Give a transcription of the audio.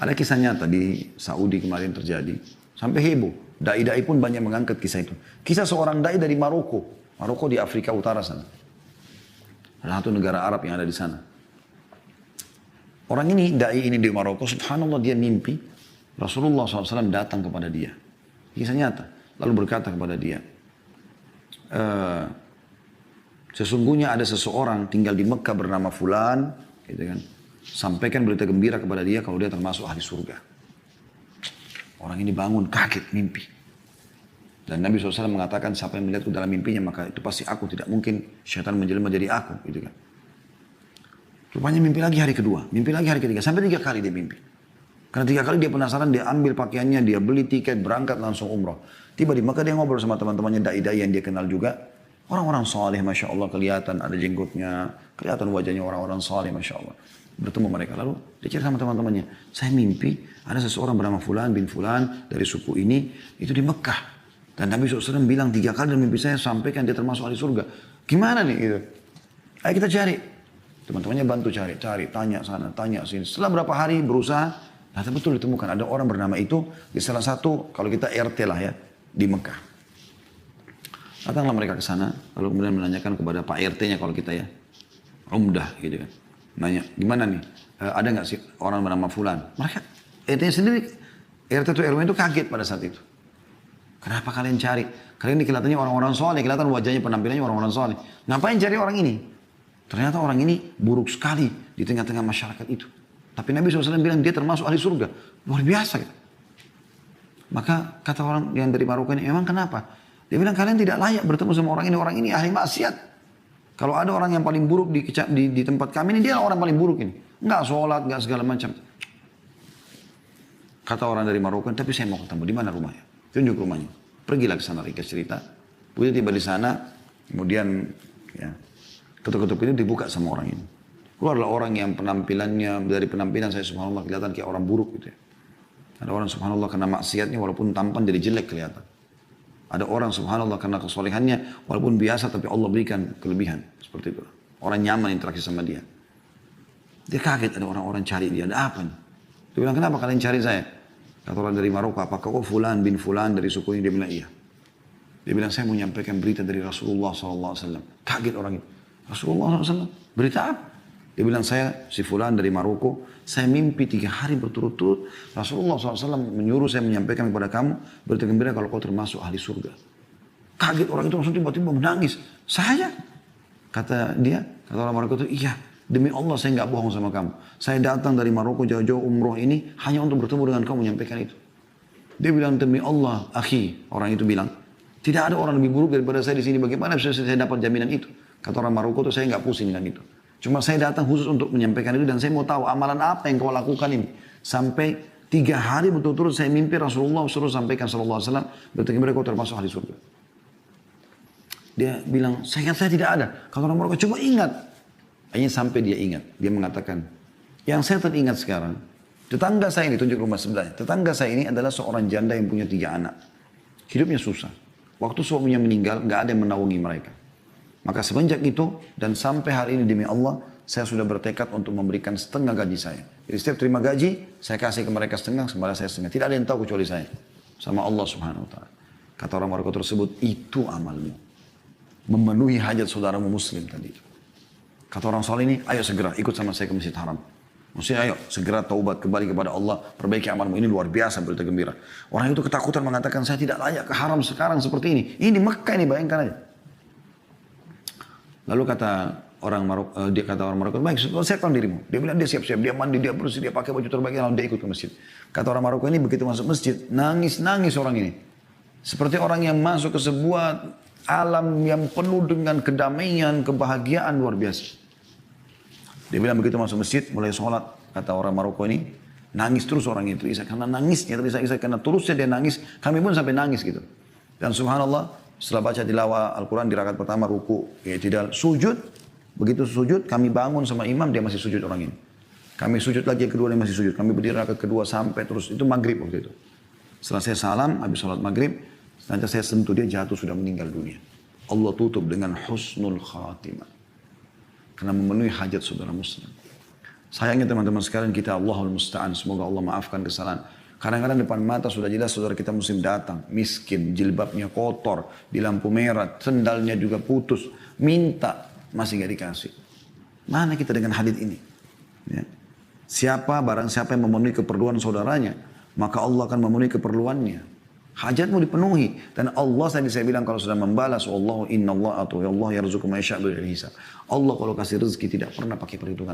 Ada kisah nyata di Saudi kemarin terjadi. Sampai heboh. Dai-dai pun banyak mengangkat kisah itu. Kisah seorang dai dari Maroko. Maroko di Afrika Utara sana. Salah satu negara Arab yang ada di sana. Orang ini, dai ini di Maroko, subhanallah dia mimpi. Rasulullah SAW datang kepada dia. Kisah nyata. Lalu berkata kepada dia, sesungguhnya ada seseorang tinggal di Mekah bernama Fulan, gitu kan. Sampaikan berita gembira kepada dia kalau dia termasuk ahli surga. Orang ini bangun kaget mimpi. Dan Nabi SAW mengatakan siapa yang melihatku dalam mimpinya maka itu pasti aku. Tidak mungkin syaitan menjelma jadi aku. Gitu kan. Rupanya mimpi lagi hari kedua. Mimpi lagi hari ketiga. Sampai 3 kali dia mimpi. Karena 3 kali dia penasaran, dia ambil pakaiannya, dia beli tiket, berangkat langsung umroh. Tiba di Mekah dia ngobrol sama teman-temannya dai-dai yang dia kenal juga. Orang-orang soleh, Masya Allah, kelihatan ada jenggotnya. Kelihatan wajahnya orang-orang soleh, Masya Allah. Bertemu mereka. Lalu dia cerita sama teman-temannya. Saya mimpi ada seseorang bernama Fulan bin Fulan dari suku ini. Itu di Mekah. Dan Nabi SAW bilang 3 kali dalam mimpi saya sampaikan dia termasuk ahli surga. Gimana nih gitu? Ayo kita cari. Teman-temannya bantu cari. Tanya sana, tanya sini. Setelah berapa hari berusaha. Ternyata betul ditemukan. Ada orang bernama itu di salah satu, kalau kita RT lah ya. Di Mekah. Datanglah mereka ke sana. Lalu kemudian menanyakan kepada Pak RT-nya kalau kita ya. Umdah gitu kan. Nanya, gimana nih? Ada nggak sih orang bernama Fulan? Mereka, RT sendiri, RT atau RW itu kaget pada saat itu. Kenapa kalian cari? Kalian ini kelihatannya orang-orang soleh, kelihatan wajahnya penampilannya orang-orang soleh. Ngapain cari orang ini? Ternyata orang ini buruk sekali di tengah-tengah masyarakat itu. Tapi Nabi SAW bilang dia termasuk ahli surga. Luar biasa gitu. Maka kata orang yang dari Maroko ini, emang kenapa? Dia bilang kalian tidak layak bertemu sama orang ini ahli maksiat. Kalau ada orang yang paling buruk di tempat kami ini, dia orang paling buruk ini. Enggak sholat, enggak segala macam. Kata orang dari Maroko, tapi saya mau ketemu. Di mana rumahnya? Tunjuk rumahnya. Pergilah ke sana, ringkas cerita. Begitu tiba di sana, kemudian ya, ketuk-ketuk itu dibuka sama orang ini. Keluarlah orang yang penampilannya, dari penampilan saya subhanallah kelihatan kayak orang buruk gitu ya. Ada orang subhanallah kena maksiatnya walaupun tampan jadi jelek kelihatan. Ada orang subhanallah karena kesolehannya walaupun biasa tapi Allah berikan kelebihan. Seperti itu. Orang nyaman interaksi sama dia. Dia kaget ada orang-orang cari dia. Ada apa nih? Dia bilang kenapa kalian cari saya? Kata orang dari Maroko, apakah kau Fulan bin Fulan dari suku ini? Dia bilang iya. Dia bilang saya mau menyampaikan berita dari Rasulullah SAW. Kaget orang itu. Rasulullah SAW? Berita apa? Dia bilang saya si Fulan dari Maroko. Saya mimpi 3 hari berturut-turut. Rasulullah SAW menyuruh saya menyampaikan kepada kamu. Berita gembira kalau kau termasuk ahli surga. Kaget orang itu langsung tiba-tiba menangis. Saya? Kata dia, kata orang Maroko itu, iya. Demi Allah saya nggak bohong sama kamu. Saya datang dari Maroko jauh-jauh umroh ini. Hanya untuk bertemu dengan kamu menyampaikan itu. Dia bilang demi Allah, akhi. Orang itu bilang, tidak ada orang lebih buruk daripada saya di sini. Bagaimana bisa saya dapat jaminan itu? Kata orang Maroko itu saya nggak pusing dengan itu. Cuma saya datang khusus untuk menyampaikan itu dan saya mau tahu amalan apa yang kau lakukan ini. Sampai 3 hari betul-betul saya mimpi Rasulullah suruh sampaikan sallallahu alaihi wasallam berarti mereka termasuk ahli surga. Dia bilang, saya tidak ada. Kalau orang Maroko coba ingat. Akhirnya sampai dia ingat. Dia mengatakan, yang saya teringat sekarang, tetangga saya ini, tunjuk rumah sebelahnya. Tetangga saya ini adalah seorang janda yang punya 3 anak. Hidupnya susah. Waktu suaminya meninggal, nggak ada yang menaungi mereka. Maka semenjak itu dan sampai hari ini demi Allah, saya sudah bertekad untuk memberikan setengah gaji saya. Jadi setiap terima gaji, saya kasih ke mereka setengah, kepada saya setengah. Tidak ada yang tahu kecuali saya. Sama Allah subhanahu wa ta'ala. Kata orang Maroko tersebut, itu amalmu. Memenuhi hajat saudaramu muslim tadi. Kata orang soal ini, ayo segera ikut sama saya ke Masjid Haram. Maksudnya ayo segera taubat kembali kepada Allah, perbaiki amalmu. Ini luar biasa berita gembira. Orang itu ketakutan mengatakan, saya tidak layak ke haram sekarang seperti ini. Ini di Mekah ini, bayangkan aja. Lalu kata orang Maroko, baik, siapkan dirimu. Dia bilang dia siap-siap, dia mandi, dia bersih, dia pakai baju terbaik, lalu dia ikut ke masjid. Kata orang Maroko ini begitu masuk masjid, nangis orang ini. Seperti orang yang masuk ke sebuah alam yang penuh dengan kedamaian, kebahagiaan luar biasa. Dia bilang begitu masuk masjid, mulai sholat, kata orang Maroko ini, nangis terus orang itu. Karena nangisnya, karena terusnya dia nangis, kami pun sampai nangis gitu. Dan subhanallah, setelah baca tilawah Al-Quran di rakaat pertama ruku, tidak sujud. Begitu sujud, kami bangun sama imam, dia masih sujud orang ini. Kami sujud lagi, kedua dia masih sujud. Kami berdiri rakaat kedua sampai terus, itu maghrib waktu itu. Setelah saya salam, habis sholat maghrib, nanti saya sentuh dia jatuh sudah meninggal dunia. Allah tutup dengan husnul khatimah. Karena memenuhi hajat saudara muslim. Sayangnya teman-teman sekalian kita Allahul Musta'an. Semoga Allah maafkan kesalahan. Kadang-kadang depan mata sudah jelas saudara kita musim datang. Miskin, jilbabnya kotor, di lampu merah, sendalnya juga putus. Minta, masih gak dikasih. Mana kita dengan hadits ini? Ya. Barang siapa yang memenuhi keperluan saudaranya, maka Allah akan memenuhi keperluannya. Hajatmu dipenuhi. Dan Allah tadi saya bilang kalau sudah membalas, Wallahu inna Allah atau Allah yarzuqu ma yasha'u bighairi hisab. Allah kalau kasih rezeki tidak pernah pakai perhitungan.